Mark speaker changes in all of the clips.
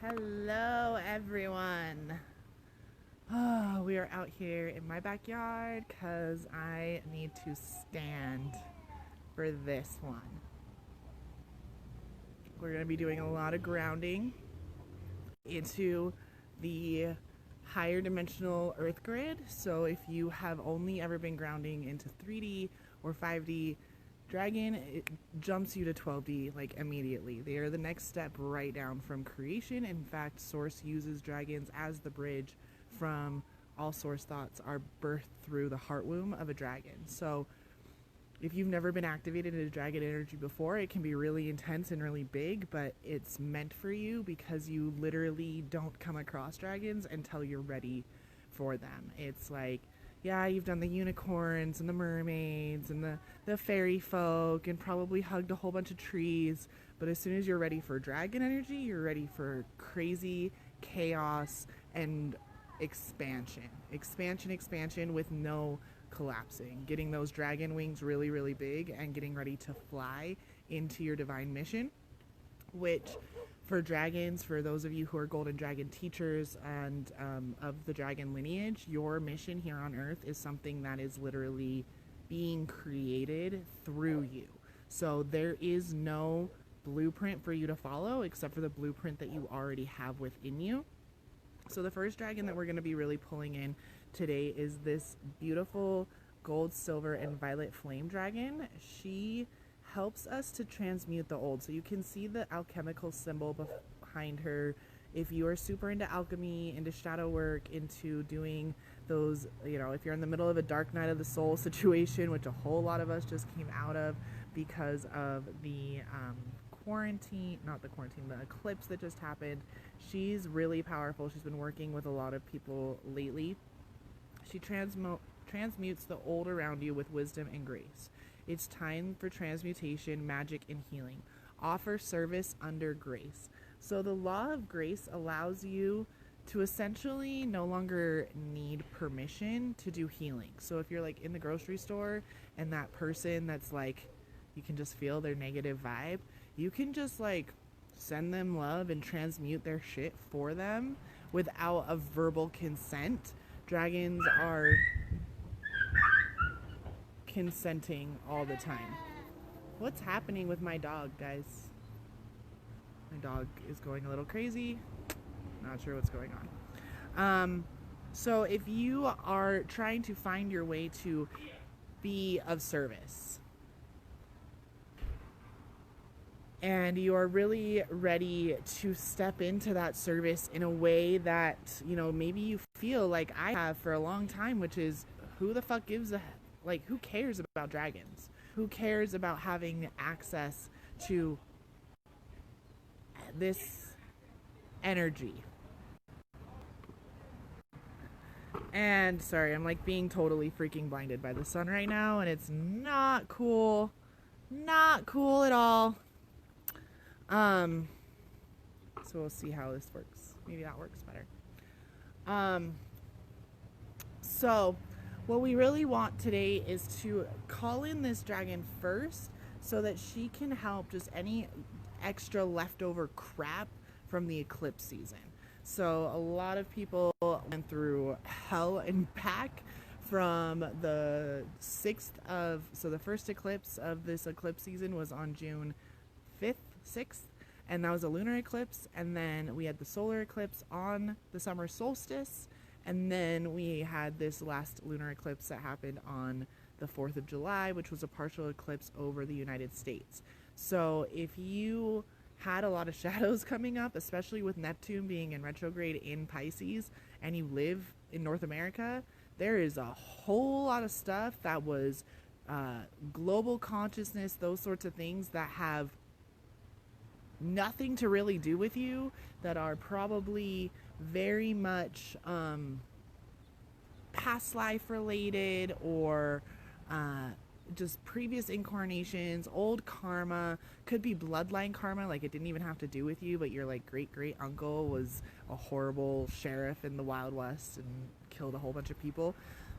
Speaker 1: Hello everyone. We are out here in my backyard because I need to stand for this one. We're going to be doing a lot of grounding into the higher dimensional earth grid. So if you have only ever been grounding into 3D or 5D, Dragon, it jumps you to 12D like immediately. They are the next step right down from creation. In fact, Source uses dragons as the bridge from all Source thoughts are birthed through the heart womb of a dragon. So if you've never been activated into dragon energy before, it can be really intense and really big, but it's meant for you because you literally don't come across dragons until you're ready for them. It's like, yeah, you've done the unicorns and the mermaids and the fairy folk and probably hugged a whole bunch of trees. But as soon as you're ready for dragon energy, you're ready for crazy chaos and expansion. Expansion with no collapsing. Getting those dragon wings really, really big and getting ready to fly into your divine mission, which for dragons, for those of you who are golden dragon teachers and of the dragon lineage, your mission here on earth is something that is literally being created through you. So there is no blueprint for you to follow except for the blueprint that you already have within you. So the first dragon that we're going to be really pulling in today is this beautiful gold, silver, and violet flame dragon. She helps us to transmute the old. So you can see the alchemical symbol behind her. If you are super into alchemy, into shadow work, into doing those, if you're in the middle of a dark night of the soul situation, which a whole lot of us just came out of because of the the eclipse that just happened. She's really powerful. She's been working with a lot of people lately. She transmutes the old around you with wisdom and grace. It's time for transmutation, magic, and healing. Offer service under grace. So the law of grace allows you to essentially no longer need permission to do healing. So if you're like in the grocery store and that person that's like, you can just feel their negative vibe, you can just like send them love and transmute their shit for them without a verbal consent. Dragons are consenting all the time. What's happening with my dog, guys? My dog is going a little crazy. Not sure what's going on. So if you are trying to find your way to be of service and you are really ready to step into that service in a way that, maybe you feel like I have for a long time, which is who the fuck gives a who cares about dragons? Who cares about having access to this energy? And sorry, I'm like being totally freaking blinded by the sun right now, and it's not cool. Not cool at all. So we'll see how this works. Maybe that works better. So what we really want today is to call in this dragon first so that she can help just any extra leftover crap from the eclipse season. So a lot of people went through hell and back from the 6th so the first eclipse of this eclipse season was on June 5th, 6th, and that was a lunar eclipse. And then we had the solar eclipse on the summer solstice. And then we had this last lunar eclipse that happened on the 4th of July, which was a partial eclipse over the United States. So if you had a lot of shadows coming up, especially with Neptune being in retrograde in Pisces, and you live in North America, there is a whole lot of stuff that was global consciousness, those sorts of things that have nothing to really do with you, that are probably very much past life related or just previous incarnations, old karma. Could be bloodline karma, like it didn't even have to do with you, but your like great uncle was a horrible sheriff in the Wild West and killed a whole bunch of people.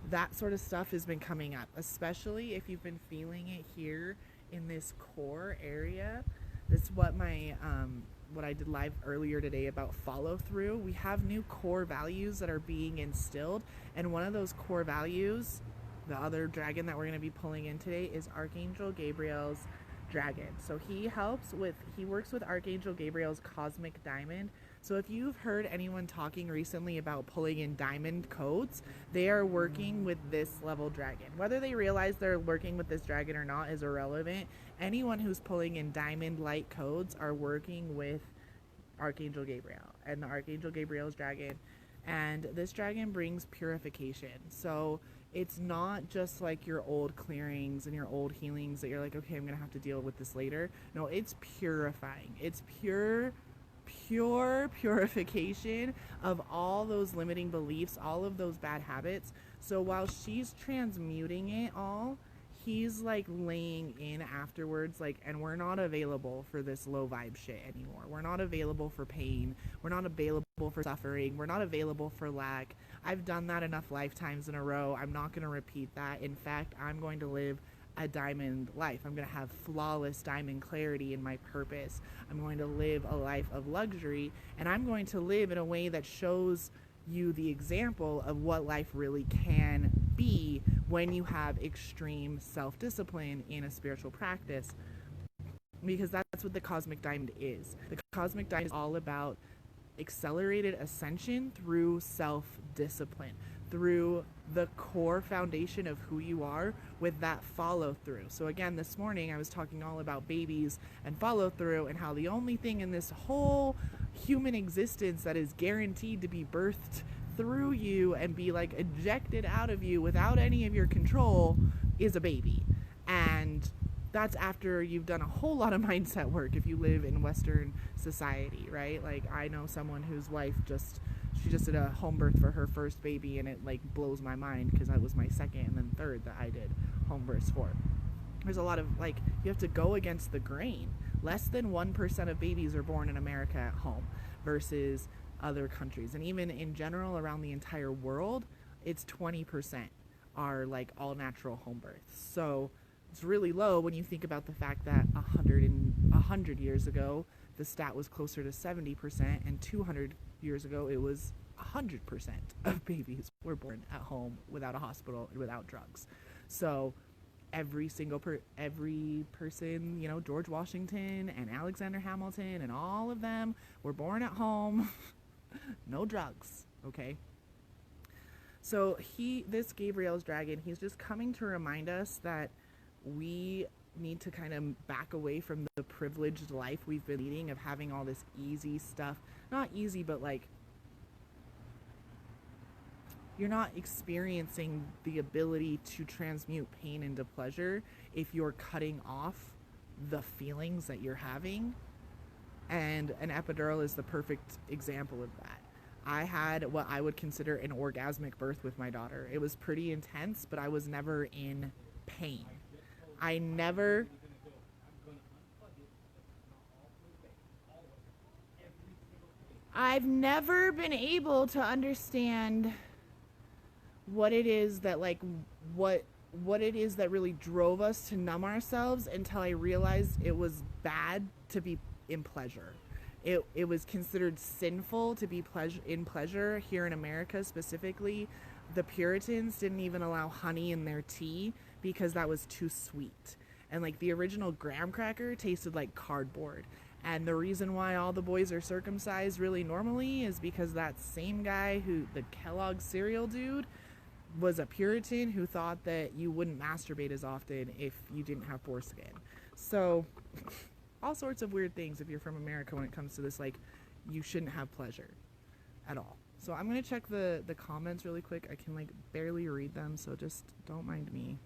Speaker 1: That sort of stuff has been coming up, especially if you've been feeling it here in this core area. That's what my what I did live earlier today about follow through. We have new core values that are being instilled, and one of those core values, the other dragon that we're going to be pulling in today, is Archangel Gabriel's dragon. So he works with Archangel Gabriel's cosmic diamond. So if you've heard anyone talking recently about pulling in diamond codes, they are working with this level dragon. Whether they realize they're working with this dragon or not is irrelevant. Anyone who's pulling in diamond light codes are working with Archangel Gabriel and the Archangel Gabriel's dragon. And this dragon brings purification. So it's not just like your old clearings and your old healings that you're like, okay, I'm gonna have to deal with this later. No, it's purifying. It's pure purification of all those limiting beliefs, all of those bad habits. So while she's transmuting it all, he's like laying in afterwards, like, and we're not available for this low vibe shit anymore. We're not available for pain. We're not available for suffering. We're not available for lack. I've done that enough lifetimes in a row. I'm not going to repeat that. In fact, I'm going to live a diamond life. I'm going to have flawless diamond clarity in my purpose. I'm going to live a life of luxury, and I'm going to live in a way that shows you the example of what life really can be when you have extreme self-discipline in a spiritual practice, because that's what the cosmic diamond is. The cosmic diamond is all about accelerated ascension through self-discipline, through the core foundation of who you are with that follow through. So again, this morning I was talking all about babies and follow through, and how the only thing in this whole human existence that is guaranteed to be birthed through you and be like ejected out of you without any of your control is a baby. And that's after you've done a whole lot of mindset work if you live in Western society, right? Like, I know someone whose wife she just did a home birth for her first baby, and it like blows my mind because that was my second and then third that I did home births for. There's a lot of, like, you have to go against the grain. Less than 1% of babies are born in America at home versus other countries. And even in general around the entire world, it's 20% are like all natural home births. So it's really low when you think about the fact that 100 years ago, the stat was closer to 70%, and 200 years ago, it was 100% of babies were born at home without a hospital and without drugs. So every person, you know, George Washington and Alexander Hamilton and all of them were born at home, no drugs, okay? So this Gabriel's dragon, he's just coming to remind us that we need to kind of back away from the privileged life we've been leading of having all this easy stuff. Not easy, but like, you're not experiencing the ability to transmute pain into pleasure if you're cutting off the feelings that you're having. And an epidural is the perfect example of that. I had what I would consider an orgasmic birth with my daughter. It was pretty intense, but I was never in pain. I've never been able to understand what it is that, like, what it is that really drove us to numb ourselves until I realized it was bad to be in pleasure. It was considered sinful to be in pleasure here in America specifically. The Puritans didn't even allow honey in their tea because that was too sweet. And like the original graham cracker tasted like cardboard. And the reason why all the boys are circumcised really normally is because that same guy the Kellogg's cereal dude, was a Puritan who thought that you wouldn't masturbate as often if you didn't have foreskin. So all sorts of weird things if you're from America when it comes to this, like, you shouldn't have pleasure at all. So I'm going to check the comments really quick. I can like barely read them, so just don't mind me.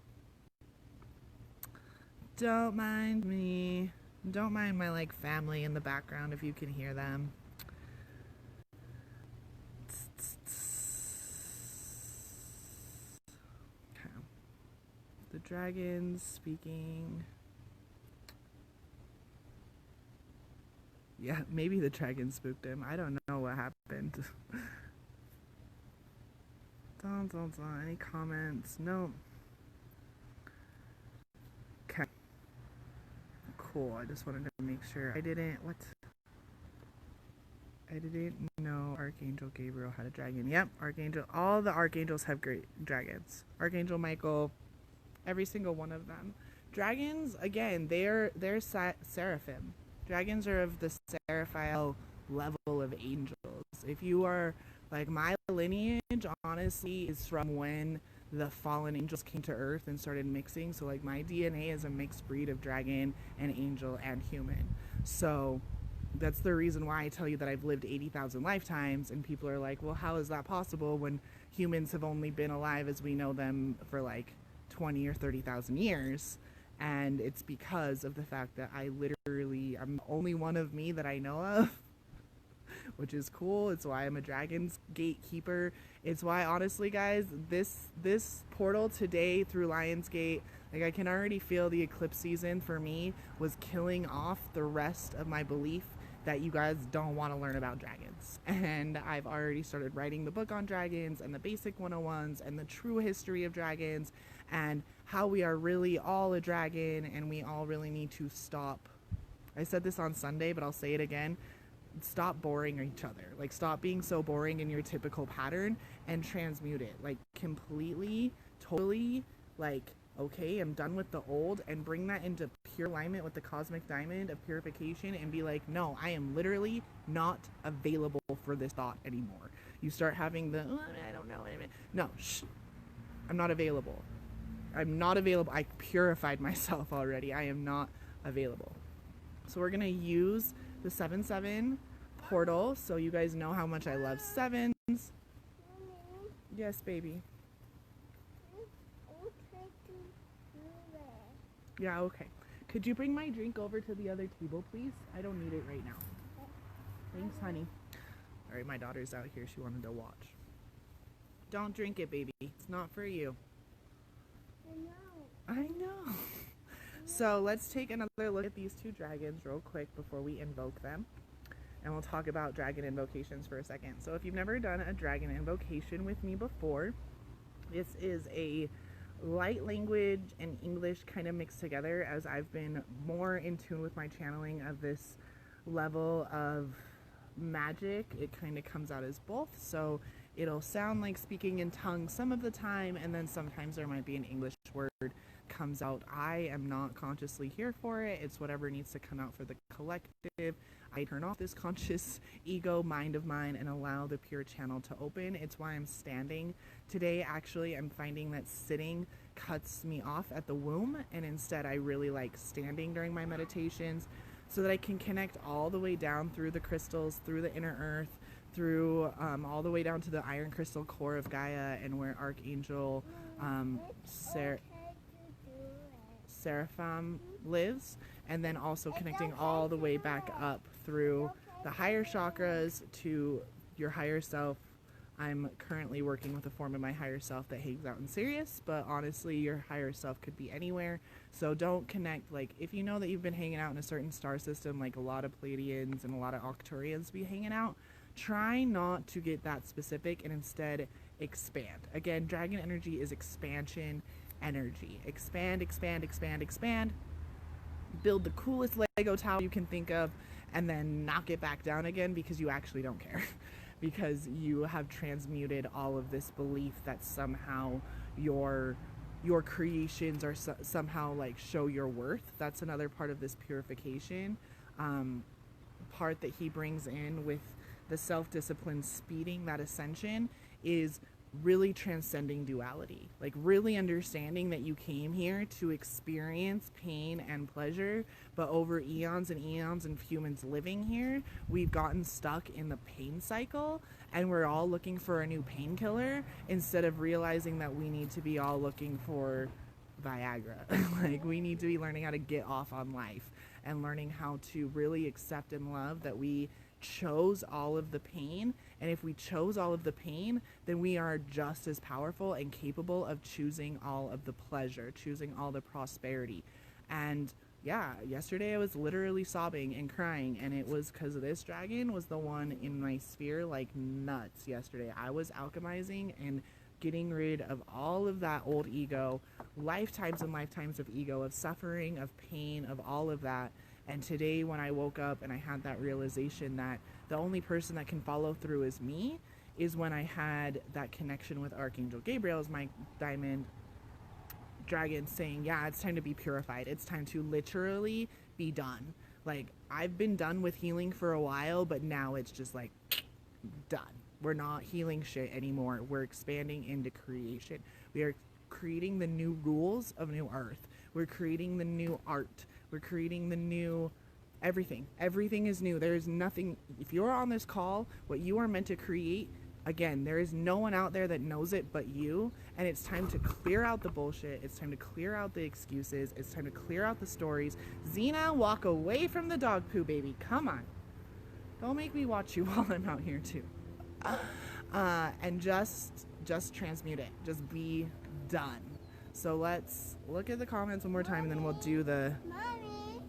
Speaker 1: Don't mind me. Don't mind my like family in the background if you can hear them. Okay. The dragon's speaking. Yeah, maybe the dragon spooked him. I don't know what happened. Don't. Any comments? No. Okay. Cool. I just wanted to make sure I didn't. What? I didn't know Archangel Gabriel had a dragon. Yep, Archangel. All the archangels have great dragons. Archangel Michael, every single one of them. Dragons, again, they're seraphim. Dragons are of the seraphile level of angels. If you are like, my lineage, honestly, is from when the fallen angels came to earth and started mixing. So like, my DNA is a mixed breed of dragon and angel and human. So that's the reason why I tell you that I've lived 80,000 lifetimes, and people are like, well, how is that possible when humans have only been alive as we know them for like 20 or 30,000 years? And it's because of the fact that I'm the only one of me that I know of, which is cool. It's why I'm a dragon's gatekeeper. It's why, honestly, guys, this portal today through Lionsgate, like, I can already feel the eclipse season for me was killing off the rest of my belief that you guys don't want to learn about dragons. And I've already started writing the book on dragons and the basic 101s and the true history of dragons and how we are really all a dragon, and we all really need to stop. I said this on Sunday, but I'll say it again. Stop boring each other. Like, stop being so boring in your typical pattern and transmute it. Like, completely, totally, like, okay, I'm done with the old, and bring that into pure alignment with the cosmic diamond of purification and be like, no, I am literally not available for this thought anymore. You start having the, oh, I don't know. No, shh. I'm not available. I'm not available. I purified myself already. I am not available. So we're going to use the 7/7 portal, so you guys know how much I love sevens. Yes, baby. Yeah, okay. Could you bring my drink over to the other table, please? I don't need it right now. Thanks, honey. All right, my daughter's out here. She wanted to watch. Don't drink it, baby. It's not for you. I know. So let's take another look at these two dragons real quick before we invoke them. And we'll talk about dragon invocations for a second. So if you've never done a dragon invocation with me before, this is a light language and English kind of mixed together, as I've been more in tune with my channeling of this level of magic. It kind of comes out as both. So it'll sound like speaking in tongues some of the time, and then sometimes there might be an English word comes out. I am not consciously here for it. It's whatever needs to come out for the collective. I turn off this conscious ego mind of mine and allow the pure channel to open. It's why I'm standing today. Actually, I'm finding that sitting cuts me off at the womb, and instead I really like standing during my meditations so that I can connect all the way down through the crystals, through the inner earth, through all the way down to the iron crystal core of Gaia, and where Archangel Seraphim lives, and then also connecting all the way back up through the higher chakras to your higher self. I'm currently working with a form of my higher self that hangs out in Sirius, but honestly, your higher self could be anywhere. So don't connect, like, if you know that you've been hanging out in a certain star system, like a lot of Pleiadians and a lot of Arcturians be hanging out, try not to get that specific and instead expand. Again, dragon energy is expansion energy. Expand, expand, expand, expand. Build the coolest Lego tower you can think of, and then knock it back down again because you actually don't care. Because you have transmuted all of this belief that somehow your creations are somehow like show your worth. That's another part of this purification part that he brings in with the self-discipline speeding that ascension is really transcending duality, like really understanding that you came here to experience pain and pleasure, but over eons and eons of humans living here, we've gotten stuck in the pain cycle, and we're all looking for a new painkiller instead of realizing that we need to be all looking for Viagra. Like, we need to be learning how to get off on life and learning how to really accept and love that we chose all of the pain, and if we chose all of the pain, then we are just as powerful and capable of choosing all of the pleasure, choosing all the prosperity. And yeah, yesterday I was literally sobbing and crying, and it was because this dragon was the one in my sphere like nuts yesterday. I was alchemizing and getting rid of all of that old ego, lifetimes and lifetimes of ego, of suffering, of pain, of all of that. And today when I woke up and I had that realization that the only person that can follow through is me, is when I had that connection with Archangel Gabriel as my diamond dragon, saying, yeah, it's time to be purified. It's time to literally be done. Like, I've been done with healing for a while, but now it's just like done. We're not healing shit anymore. We're expanding into creation. We are creating the new rules of New Earth. We're creating the new art. We're creating the new everything. Everything is new. There is nothing. If you're on this call, what you are meant to create, again, there is no one out there that knows it but you. And it's time to clear out the bullshit. It's time to clear out the excuses. It's time to clear out the stories. Xena, walk away from the dog poo, baby. Come on. Don't make me watch you while I'm out here too. And just transmute it. Just be done. So let's look at the comments one more time, and then we'll do the...
Speaker 2: Mommy.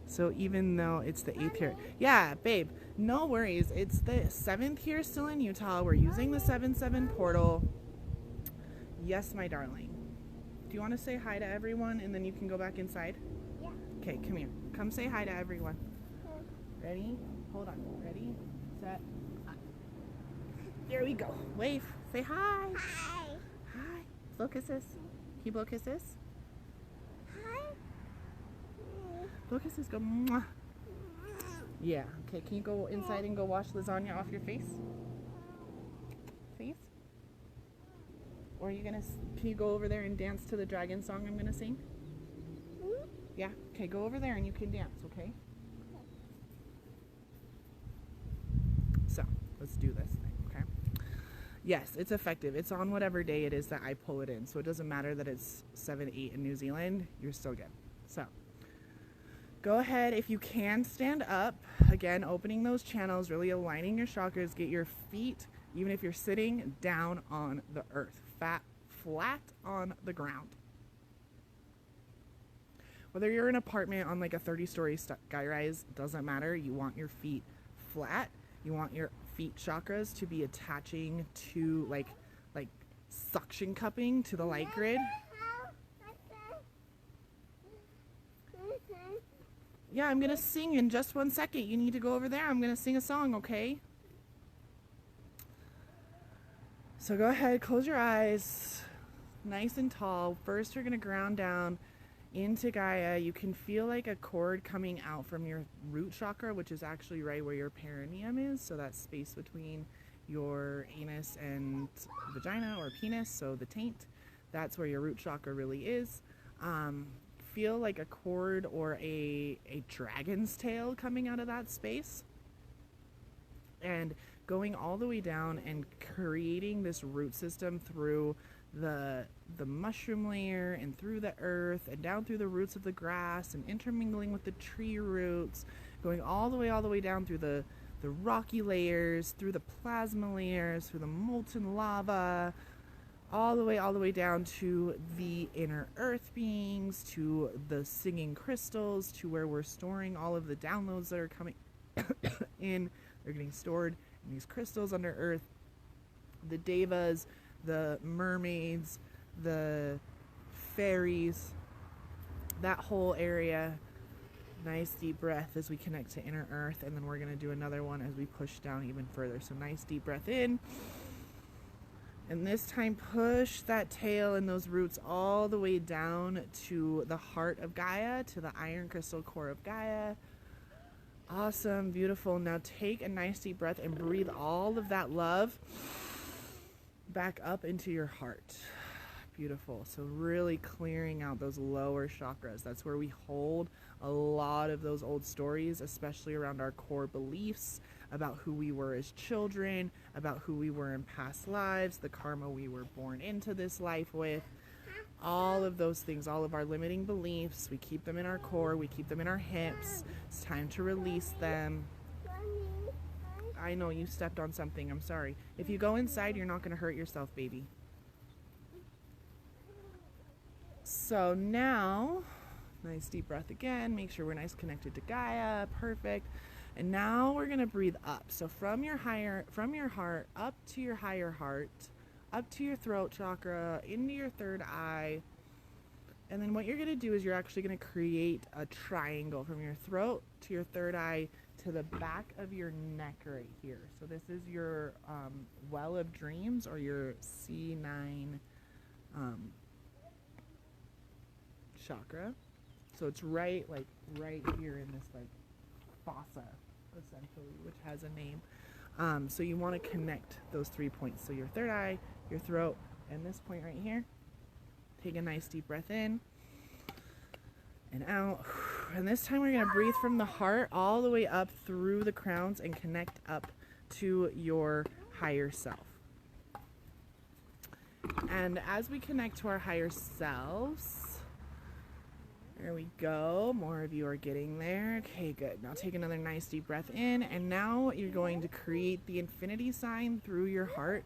Speaker 1: So even though it's the 8th here... Yeah, babe. No worries. It's the 7th here still in Utah. We're using the 7-7 portal. Yes, my darling. Do you want to say hi to everyone, and then you can go back inside?
Speaker 2: Yeah.
Speaker 1: Okay, come here. Come say hi to everyone. Ready? Hold on. Ready? Set. There we go. Wave. Say hi.
Speaker 2: Hi.
Speaker 1: Hi. Blow kisses. Can you blow kisses?
Speaker 2: Hi.
Speaker 1: Blow kisses. Go. Mwah. Yeah. Okay. Can you go inside and go wash lasagna off your face? Face? Or are you gonna? Can you go over there and dance to the dragon song I'm gonna sing? Yeah. Okay. Go over there and you can dance. Okay. So let's do this thing. Okay. Yes, it's effective. It's on whatever day it is that I pull it in. So it doesn't matter that it's 7-8 in New Zealand. You're still good. So go ahead. If you can stand up, again, opening those channels, really aligning your chakras, get your feet, even if you're sitting, down on the earth, flat on the ground. Whether you're in an apartment on like a 30-story skyrise, doesn't matter. You want your feet flat. You want your feet chakras to be attaching to like suction cupping to the light grid. Yeah, I'm gonna sing in just 1 second. You need to go over there. I'm gonna sing a song, okay? So go ahead, close your eyes, nice and tall. First, you're gonna ground down into Gaia. You can feel like a cord coming out from your root chakra, which is actually right where your perineum is. So that space between your anus and vagina or penis, so the taint, that's where your root chakra really is. Feel like a cord or a dragon's tail coming out of that space and going all the way down and creating this root system through the mushroom layer and through the earth and down through the roots of the grass and intermingling with the tree roots, going all the way down through the rocky layers, through the plasma layers, through the molten lava, all the way down to the inner earth beings, to the singing crystals, to where we're storing all of the downloads that are coming in. They're getting stored in these crystals under earth. The devas, the mermaids, the fairies, that whole area. Nice deep breath as we connect to inner earth, and then we're going to do another one as we push down even further. So nice deep breath in, and this time push that tail and those roots all the way down to the heart of Gaia, to the iron crystal core of Gaia. Awesome, beautiful. Now take a nice deep breath and breathe all of that love back up into your heart. Beautiful. So really clearing out those lower chakras. That's where we hold a lot of those old stories, especially around our core beliefs about who we were as children, about who we were in past lives, the karma we were born into this life with. All of those things, all of our limiting beliefs, we keep them in our core, we keep them in our hips. It's time to release them. I know you stepped on something. I'm sorry. If you go inside, you're not going to hurt yourself, baby. So now, nice deep breath again. Make sure we're nice connected to Gaia. Perfect. And now we're going to breathe up. So from your heart up to your higher heart, up to your throat chakra, into your third eye. And then what you're going to do is you're actually going to create a triangle from your throat to your third eye to the back of your neck right here. So this is your well of dreams, or your C9 chakra. So it's right here in this like fossa, essentially, which has a name. So you want to connect those 3 points. So your third eye, your throat, and this point right here. Take a nice deep breath in and out. And this time we're going to breathe from the heart all the way up through the crowns and connect up to your higher self. And as we connect to our higher selves, there we go. More of you are getting there. Okay, good. Now take another nice deep breath in, and now you're going to create the infinity sign through your heart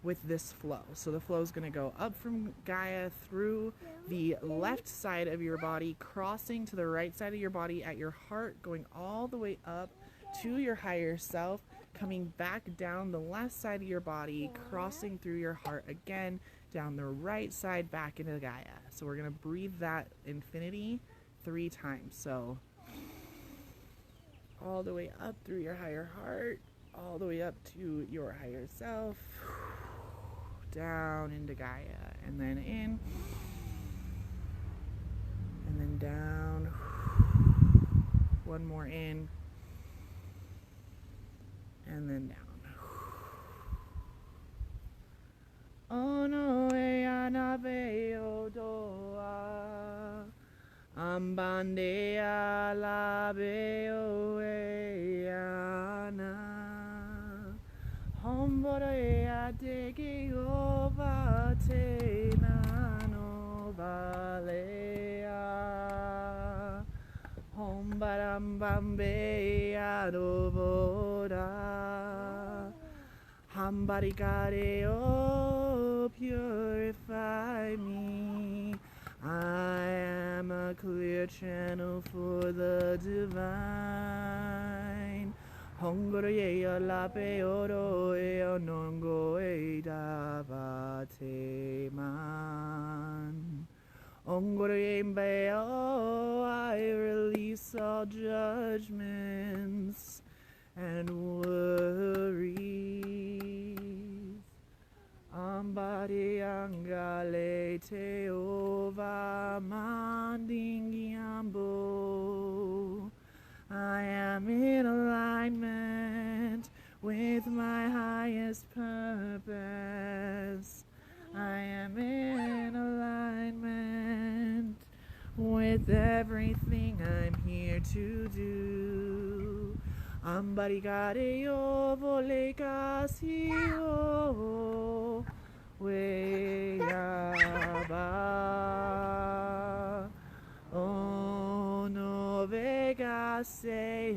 Speaker 1: with this flow. So the flow is going to go up from Gaia through the left side of your body, crossing to the right side of your body at your heart, going all the way up to your higher self, coming back down the left side of your body, crossing through your heart again, down the right side, back into Gaia. So we're going to breathe that infinity 3 times. So all the way up through your higher heart, all the way up to your higher self, down into Gaia, and then in, and then down. One more in, and then down. Oh no, anabe odoa, ambande alabe oeana, hombore adegi ovate nano valea, hombarambambe adoboda, hambarigare oh, purify me. I am a clear channel for the divine. Hongore lape oro e onongo e davate man. Ongore mbeo, I release all judgments and worries. Ambari angale te ova mandingiambo. I am in alignment with my highest purpose. I am in alignment with everything I'm here to do. Ambarigare yo volekasio weyaba. Oh no vega sea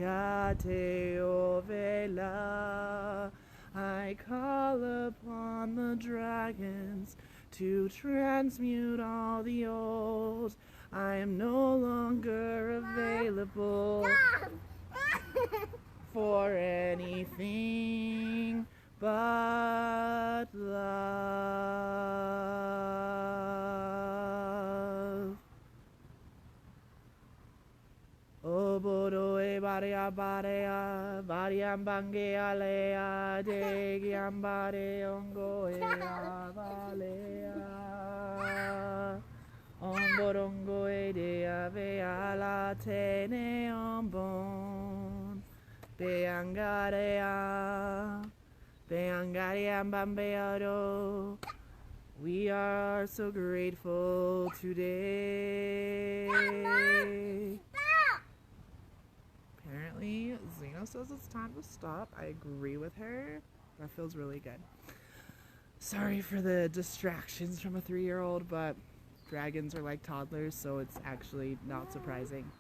Speaker 1: te ovela. I call upon the dragons to transmute all the old. I am no longer available for anything but love. Obodo e baria barea, bariam bange alea, degiam bare ongo e avalea. Omborongo e de ave ala tene ombon. Beangarea, beangarea bambeado. We are so grateful today. Apparently, Zeno says it's time to stop. I agree with her. That feels really good. Sorry for the distractions from a 3-year-old, but dragons are like toddlers, so it's actually not surprising.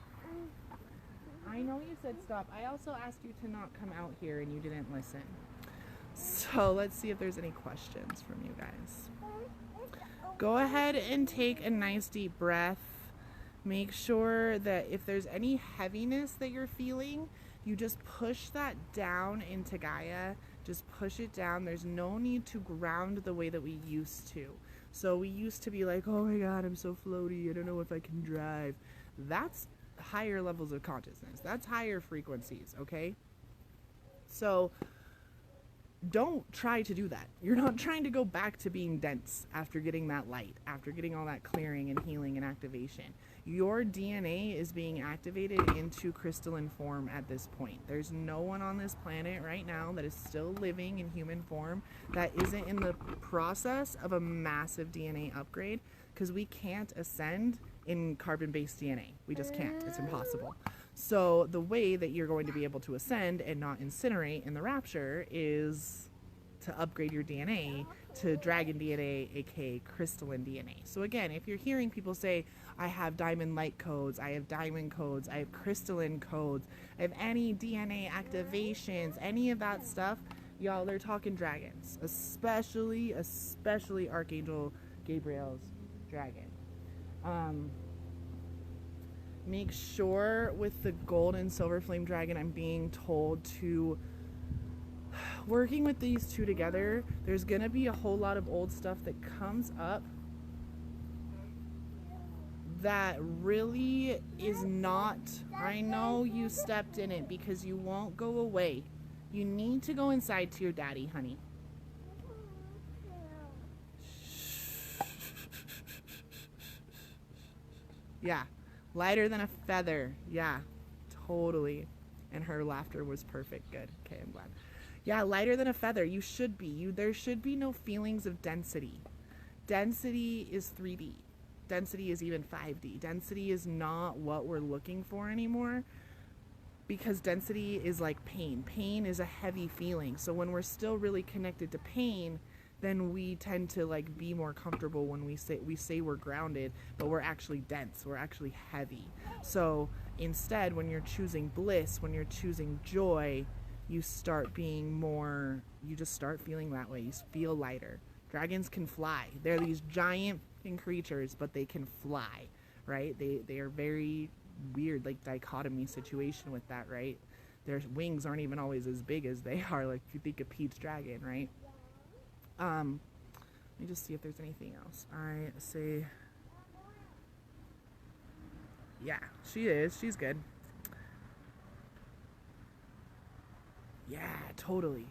Speaker 1: I know you said stop. I also asked you to not come out here and you didn't listen. So let's see if there's any questions from you guys. Go ahead and take a nice deep breath. Make sure that if there's any heaviness that you're feeling, you just push that down into Gaia. Just push it down. There's no need to ground the way that we used to. So we used to be like, oh my God, I'm so floaty. I don't know if I can drive. That's higher levels of consciousness. That's higher frequencies, okay? So don't try to do that. You're not trying to go back to being dense after getting that light, after getting all that clearing and healing and activation. Your DNA is being activated into crystalline form at this point. There's no one on this planet right now that is still living in human form that isn't in the process of a massive DNA upgrade, because we can't ascend in carbon-based DNA. We just can't. It's impossible. So the way that you're going to be able to ascend and not incinerate in the rapture is to upgrade your DNA to dragon DNA, aka crystalline DNA. So again, if you're hearing people say, I have diamond light codes, I have diamond codes, I have crystalline codes, I have any DNA activations, any of that stuff, y'all, they're talking dragons, especially Archangel Gabriel's dragon. Make sure with the gold and silver flame dragon, I'm being told to, working with these two together, there's going to be a whole lot of old stuff that comes up that really is not, I know you stepped in it because you won't go away. You need to go inside to your daddy, honey. Yeah. Lighter than a feather. Yeah, totally. And her laughter was perfect. Good. Okay, I'm glad. Yeah, lighter than a feather. You should be. There should be no feelings of density. Density is 3D. Density is even 5D. Density is not what we're looking for anymore, because density is like pain. Pain is a heavy feeling. So when we're still really connected to pain, then we tend to like be more comfortable when we say we're grounded, but we're actually dense, we're actually heavy. So instead, when you're choosing bliss, when you're choosing joy, you start being more, you just start feeling that way. You feel lighter. Dragons can fly. They're these giant creatures, but they can fly, right? They are very weird, like dichotomy situation with that, right? Their wings aren't even always as big as they are, like if you think of Pete's dragon, right? Let me just see if there's anything else. I say, yeah, she is. She's good. Yeah, totally.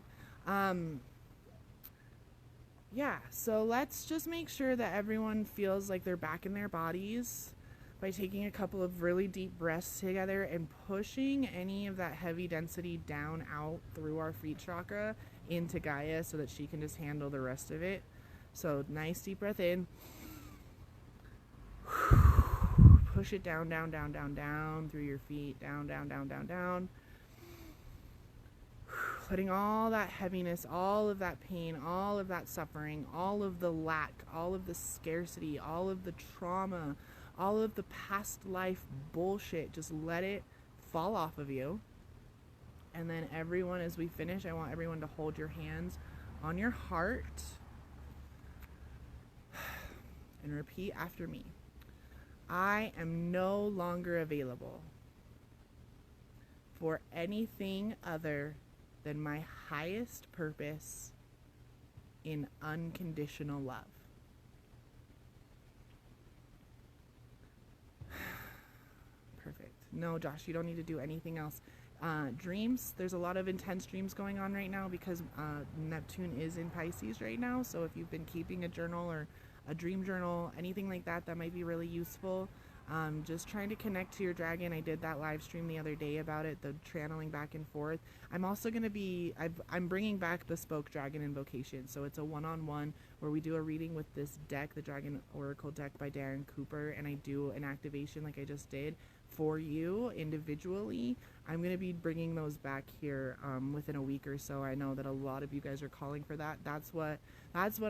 Speaker 1: Yeah, so let's just make sure that everyone feels like they're back in their bodies by taking a couple of really deep breaths together and pushing any of that heavy density down out through our feet chakra into Gaia so that she can just handle the rest of it. So nice deep breath in. Push it down, down, down, down, down through your feet. Down, down, down, down, down. Letting all that heaviness, all of that pain, all of that suffering, all of the lack, all of the scarcity, all of the trauma, all of the past life bullshit, just let it fall off of you. And then everyone, as we finish, I want everyone to hold your hands on your heart and repeat after me. I am no longer available for anything other than my highest purpose in unconditional love. Perfect. No, Josh, you don't need to do anything else. Dreams, there's a lot of intense dreams going on right now because Neptune is in Pisces right now. So if you've been keeping a journal or a dream journal, anything like that, that might be really useful. Just trying to connect to your dragon. I did that live stream the other day about it, the channeling back and forth. I'm also going to be, I'm bringing back Bespoke Dragon Invocation. So it's a one-on-one where we do a reading with this deck, the Dragon Oracle deck by Darren Cooper, and I do an activation like I just did for you individually. I'm going to be bringing those back here within a week or so. I know that a lot of you guys are calling for that. That's what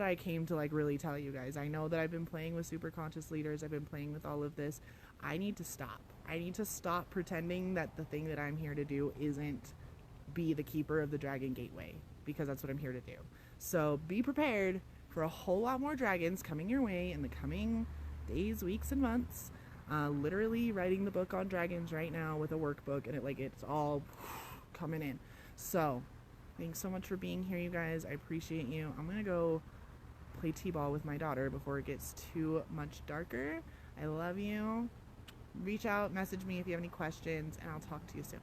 Speaker 1: I came to like really tell you guys. I know that I've been playing with super conscious leaders. I've been playing with all of this. I need to stop. I need to stop pretending that the thing that I'm here to do isn't be the keeper of the dragon gateway, because that's what I'm here to do. So be prepared for a whole lot more dragons coming your way in the coming days, weeks, and months. Literally writing the book on dragons right now with a workbook, and it's all coming in. So thanks so much for being here, you guys. I appreciate you. I'm gonna go play t-ball with my daughter before it gets too much darker. I love you. reach out, message me if you have any questions, and I'll talk to you soon.